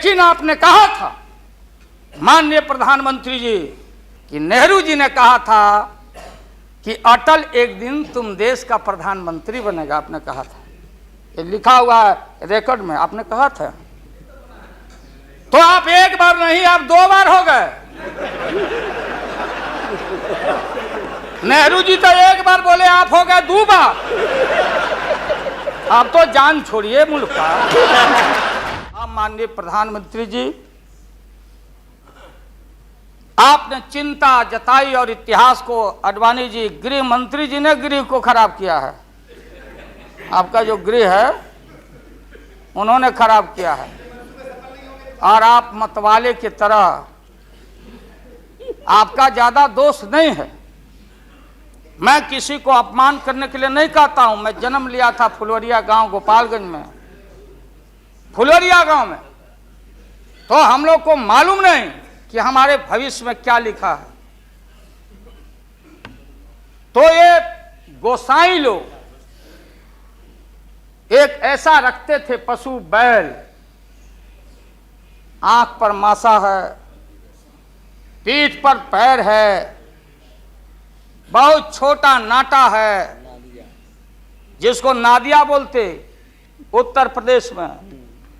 लेकिन आपने कहा था माननीय प्रधानमंत्री जी कि नेहरू जी ने कहा था कि अटल एक दिन तुम देश का प्रधानमंत्री बनेगा, आपने कहा था। ये लिखा हुआ है रिकॉर्ड में, आपने कहा था। तो आप एक बार नहीं, आप 2 बार हो गए। नेहरू जी तो एक बार बोले, आप हो गए 2 बार। आप तो जान छोड़िए मुल्क का। आप माननीय प्रधानमंत्री जी, आपने चिंता जताई और इतिहास को, आडवाणी जी गृह मंत्री जी ने गृह को खराब किया है। आपका जो गृह है उन्होंने खराब किया है, और आप मतवाले की तरह, आपका ज्यादा दोष नहीं है। मैं किसी को अपमान करने के लिए नहीं कहता हूं। मैं जन्म लिया था फुलवरिया गांव गोपालगंज में, फुलवरिया गांव में, तो हम लोग को मालूम नहीं कि हमारे भविष्य में क्या लिखा है। तो ये गोसाई लोग एक ऐसा रखते थे पशु बैल, आंख पर मासा है, पीठ पर पैर है, बहुत छोटा नाटा है, जिसको नादिया बोलते उत्तर प्रदेश में।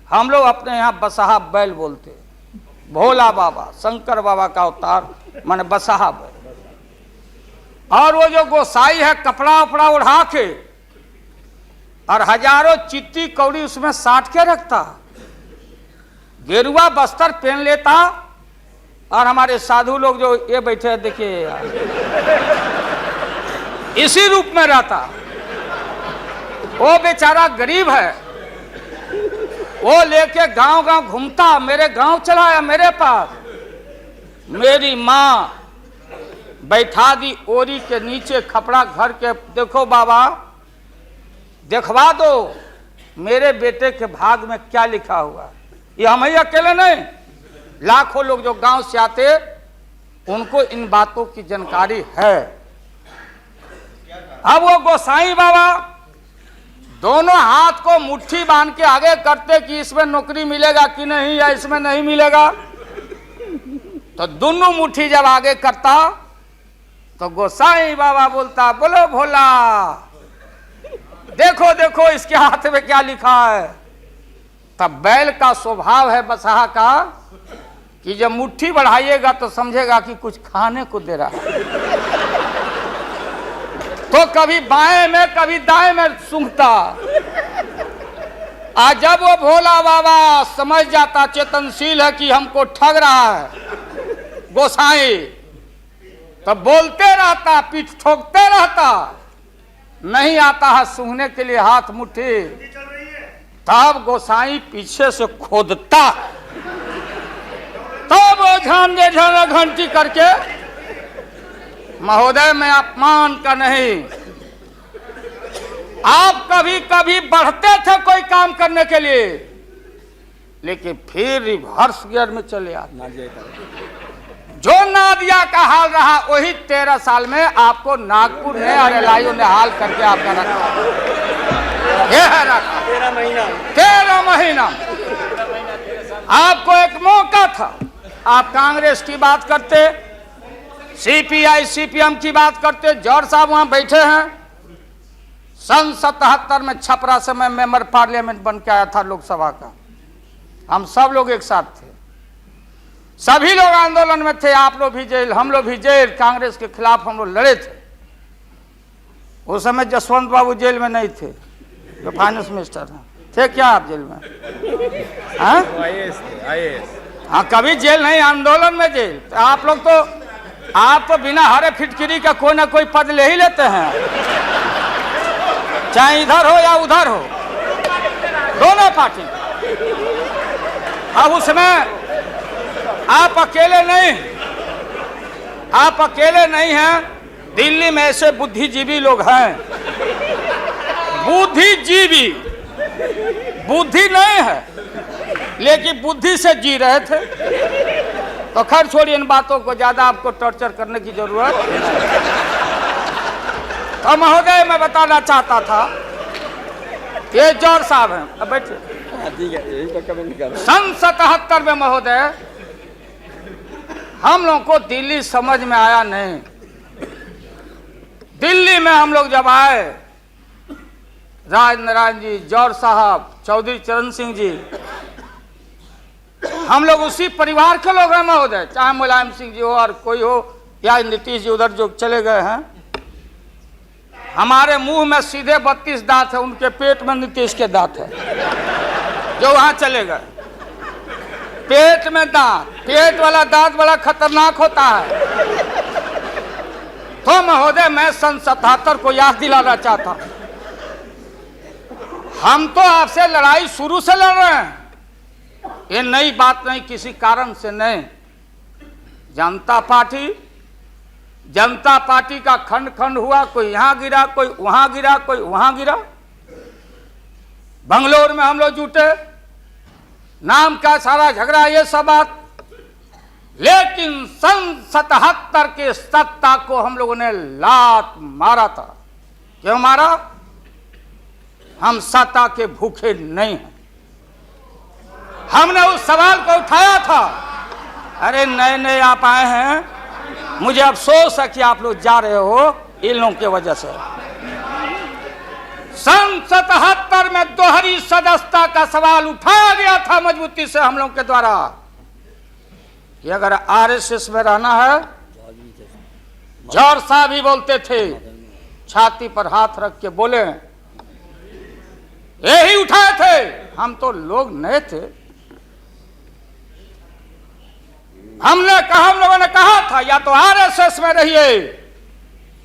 हम लोग अपने यहाँ बसहा बैल बोलते। भोला बाबा, शंकर बाबा का अवतार माने बसहा बैल। और वो जो गोसाई है कपड़ा उपड़ा उड़ा के और हजारों चिट्टी कौड़ी उसमें साट के रखता, गेरुआ बस्तर पहन लेता, और हमारे साधु लोग जो ये बैठे हैं देखिए इसी रूप में रहता। वो बेचारा गरीब है, वो लेके गांव गांव घूमता, मेरे गांव चला आया मेरे पास। मेरी माँ बैठा दी ओरी के नीचे खपड़ा घर के, देखो बाबा देखवा दो मेरे बेटे के भाग में क्या लिखा हुआ। ये हम ही अकेले नहीं, लाखों लोग जो गांव से आते उनको इन बातों की जानकारी है। अब वो गोसाई बाबा दोनों हाथ को मुट्ठी बांध के आगे करते कि इसमें नौकरी मिलेगा कि नहीं, या इसमें नहीं मिलेगा। तो दोनों मुट्ठी जब आगे करता तो गोसाई बाबा बोलता, बोलो भोला, देखो देखो इसके हाथ में क्या लिखा है। तब बैल का स्वभाव है बसहा का कि जब मुट्ठी बढ़ाइएगा तो समझेगा कि कुछ खाने को दे रहा है, तो कभी बाएं में कभी दाएं में सूंघता। आज जब वो भोला बाबा समझ जाता, चेतनशील है कि हमको ठग रहा है गोसाई, तब बोलते रहता, पीठ ठोकते रहता, नहीं आता है सूंघने के लिए हाथ मुट्ठी। तब गोसाई पीछे से खोदता, तब वो झांझे झांझे घंटी करके, महोदय मैं अपमान का नहीं, आप कभी कभी बढ़ते थे कोई काम करने के लिए, लेकिन फिर रिवर्स गियर में चले आते। जो नादिया का हाल रहा वही 13 साल में आपको नागपुर ने और एलआईओ ने हाल करके आपका रखा। यह है रखा 13 महीना। आपको एक मौका था, आप कांग्रेस की बात करते, सीपीआई सीपीएम की बात करते। जौहर साहब वहां बैठे हैं। सन 77 में छपरा से मैं मेंबर पार्लियामेंट बन के आया था लोकसभा का। हम सब लोग एक साथ थे, सभी लोग आंदोलन में थे। आप लोग भी जेल, हम लोग भी जेल, कांग्रेस के खिलाफ हम लोग लड़े थे। उस समय जसवंत बाबू जेल में नहीं थे, जो फाइनेंस मिनिस्टर हैं। थे क्या आप जेल में? हाँ, कभी जेल नहीं, आंदोलन में जेल। तो आप लोग तो, आप तो बिना हरे फिटकिरी का कोई ना कोई पद ले ही लेते हैं, चाहे इधर हो या उधर हो, दोनों पार्टी। अब उसमें आप अकेले नहीं, आप अकेले नहीं हैं। दिल्ली में ऐसे बुद्धिजीवी लोग हैं, बुद्धिजीवी, बुद्धि नहीं है लेकिन बुद्धि से जी रहे थे। तो खैर छोड़िए इन बातों को, ज्यादा आपको टॉर्चर करने की जरूरत नहीं। तो महोदय मैं बताना चाहता था ये जौहर साहब हैं, अब बैठिए। ठीक है, यही तो कमेंट कर। सन 77 में महोदय हम लोग को दिल्ली समझ में आया नहीं। दिल्ली में हम लोग जब आए, राज नारायण जी, जौहर साहब, चौधरी चरण सिंह जी, हम लोग उसी परिवार के लोग हैं महोदय, चाहे मुलायम सिंह जी हो और कोई हो या नीतीश जी उधर जो चले गए हैं। हमारे मुंह में सीधे 32 दांत है, उनके पेट में नीतीश के दांत है जो वहां चले गए। पेट में दांत, पेट वाला दांत बड़ा खतरनाक होता है। तो महोदय मैं सन 77 को याद दिलाना चाहता हूं, हम तो आपसे लड़ाई शुरू से लड़ रहे हैं, ये नई बात नहीं, किसी कारण से नहीं। जनता पार्टी का खंड खंड हुआ, कोई यहां गिरा, कोई वहां गिरा, कोई वहां गिरा। बंगलोर में हम लोग जुटे, नाम का सारा झगड़ा, ये सब बात। लेकिन सन 77 के सत्ता को हम लोगों ने लात मारा था। क्यों मारा? हम सत्ता के भूखे नहीं हैं। हमने उस सवाल को उठाया था। अरे नए नए आप आए हैं, मुझे अफसोस है कि आप लोग जा रहे हो इन लोगों की वजह से। सन 77 में दोहरी सदस्यता का सवाल उठाया गया था मजबूती से हम लोगों के द्वारा कि अगर आरएसएस में रहना है, जौहर साहब भी बोलते थे, छाती पर हाथ रख के बोले, यही उठाए थे। हम तो लोग नए थे, हम लोगों ने कहा था या तो आरएसएस में रहिए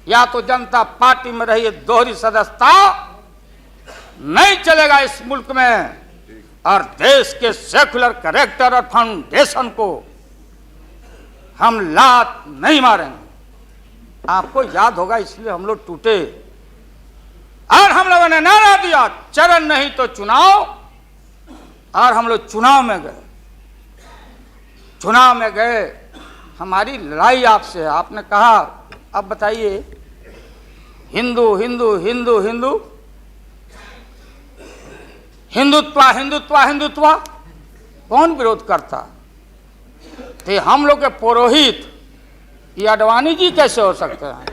या तो जनता पार्टी में रहिए, दोहरी सदस्यता नहीं चलेगा इस मुल्क में। और देश के सेकुलर कैरेक्टर और फाउंडेशन को हम लात नहीं मारेंगे। आपको याद होगा, इसलिए हम लोग टूटे और हम लोगों ने नारा दिया, चरण नहीं तो चुनाव। और हम लोग चुनाव में गए। हमारी लड़ाई आपसे, आपने कहा अब बताइए, हिंदू हिंदू हिंदू हिंदू हिंदुत्व कौन विरोध करता? तो हम लोग के पुरोहित ये अडवाणी जी कैसे हो सकते हैं?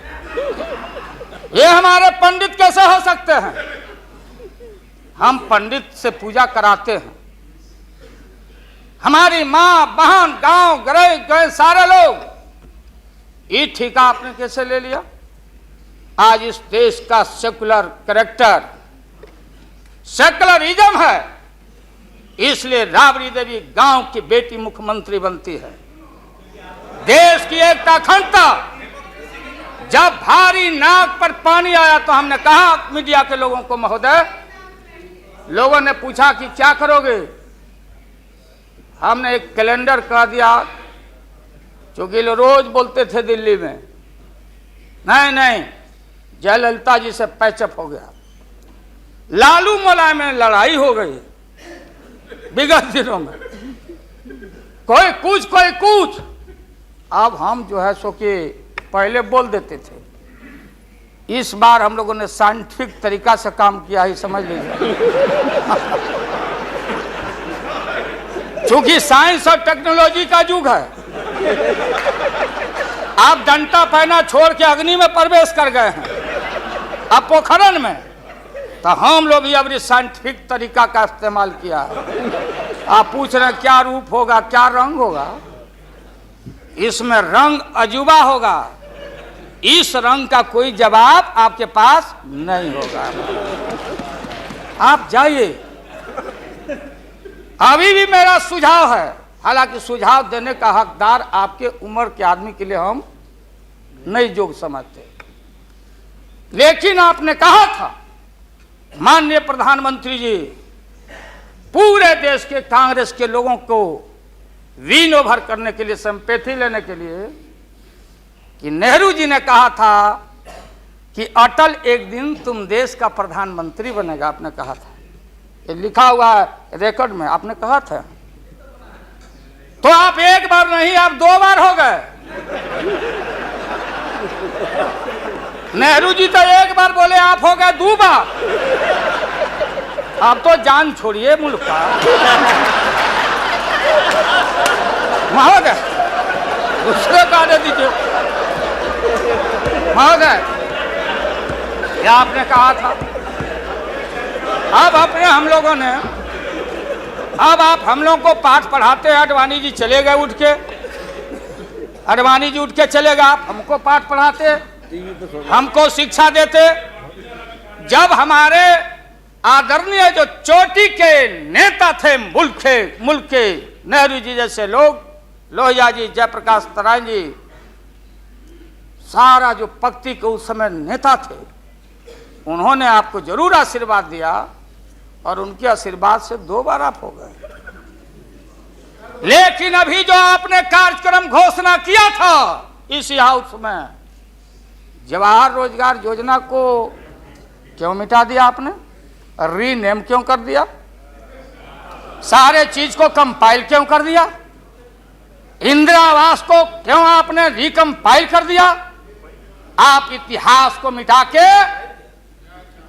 ये हमारे पंडित कैसे हो सकते हैं? हम पंडित से पूजा कराते हैं। हमारी माँ बहन गांव गए सारे लोग, ये ठेका आपने कैसे ले लिया? आज इस देश का सेकुलर कैरेक्टर, सेकुलरिज्म है, इसलिए राबड़ी देवी गांव की बेटी मुख्यमंत्री बनती है। देश की एकता अखंडता, जब भारी नाक पर पानी आया तो हमने कहा मीडिया के लोगों को, महोदय, लोगों ने पूछा कि क्या करोगे? हमने एक कैलेंडर कह दिया, क्योंकि लोग रोज बोलते थे दिल्ली में, नहीं जयललिता जी से पैचअप हो गया, लालू मुलायम में लड़ाई हो गई विगत दिनों में, कोई कुछ। अब हम जो है सो कि पहले बोल देते थे, इस बार हम लोगों ने साइंटिफिक तरीका से काम किया ही, समझ लीजिए। क्योंकि साइंस और टेक्नोलॉजी का युग है। आप डंडा पहना छोड़ के अग्नि में प्रवेश कर गए हैं, अब पोखरण में। तो हम लोग भी अब साइंटिफिक तरीका का इस्तेमाल किया है। आप पूछ रहे हैं क्या रूप होगा, क्या रंग होगा? इसमें रंग अजूबा होगा, इस रंग का कोई जवाब आपके पास नहीं होगा। आप जाइए। अभी भी मेरा सुझाव है, हालांकि सुझाव देने का हकदार आपके उम्र के आदमी के लिए हम नहीं योग्य समझते, लेकिन आपने कहा था माननीय प्रधानमंत्री जी, पूरे देश के कांग्रेस के लोगों को विन ओवर करने के लिए, सिंपैथी लेने के लिए, कि नेहरू जी ने कहा था कि अटल एक दिन तुम देश का प्रधानमंत्री बनेगा। आपने कहा था, ये लिखा हुआ है रिकॉर्ड में, आपने कहा था। तो आप एक बार नहीं, आप 2 बार हो गए। नेहरू जी तो एक बार बोले, आप हो गए 2 बार। आप तो जान छोड़िए मुल्क का। महोदय दूसरे को आने दीजिए। महोदय ये आपने कहा था, अब अपने हम लोगों ने, अब आप हम लोग को पाठ पढ़ाते हैं। अडवाणी जी चले गए उठ के, अडवाणी जी उठ के चले गए, आप हमको पाठ पढ़ाते, हमको शिक्षा देते। जब हमारे आदरणीय जो चोटी के नेता थे मुल्क के नेहरू जी जैसे लोग, लोहिया जी, जयप्रकाश नारायण जी, सारा जो पक्ति के उस समय नेता थे, उन्होंने आपको जरूर आशीर्वाद दिया और उनके आशीर्वाद से 2 बार आप हो गए। लेकिन अभी जो आपने कार्यक्रम घोषणा किया था इसी हाउस में, जवाहर रोजगार योजना को क्यों मिटा दिया आपने? रीनेम क्यों कर दिया? सारे चीज को कंपाइल क्यों कर दिया? इंदिरा आवास को क्यों आपने रिकंपाइल कर दिया? आप इतिहास को मिटा के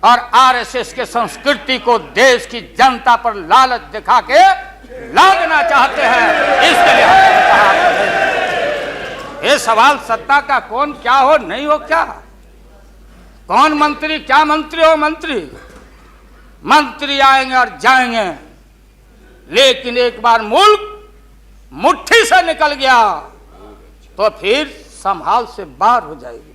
और आरएसएस के संस्कृति को देश की जनता पर लालच दिखा के लादना चाहते हैं। इसके लिए हमने कहा ये सवाल सत्ता का कौन क्या हो नहीं हो, क्या कौन मंत्री, क्या मंत्री हो मंत्री, मंत्री आएंगे और जाएंगे, लेकिन एक बार मुल्क मुट्ठी से निकल गया तो फिर संभाल से बाहर हो जाएगी।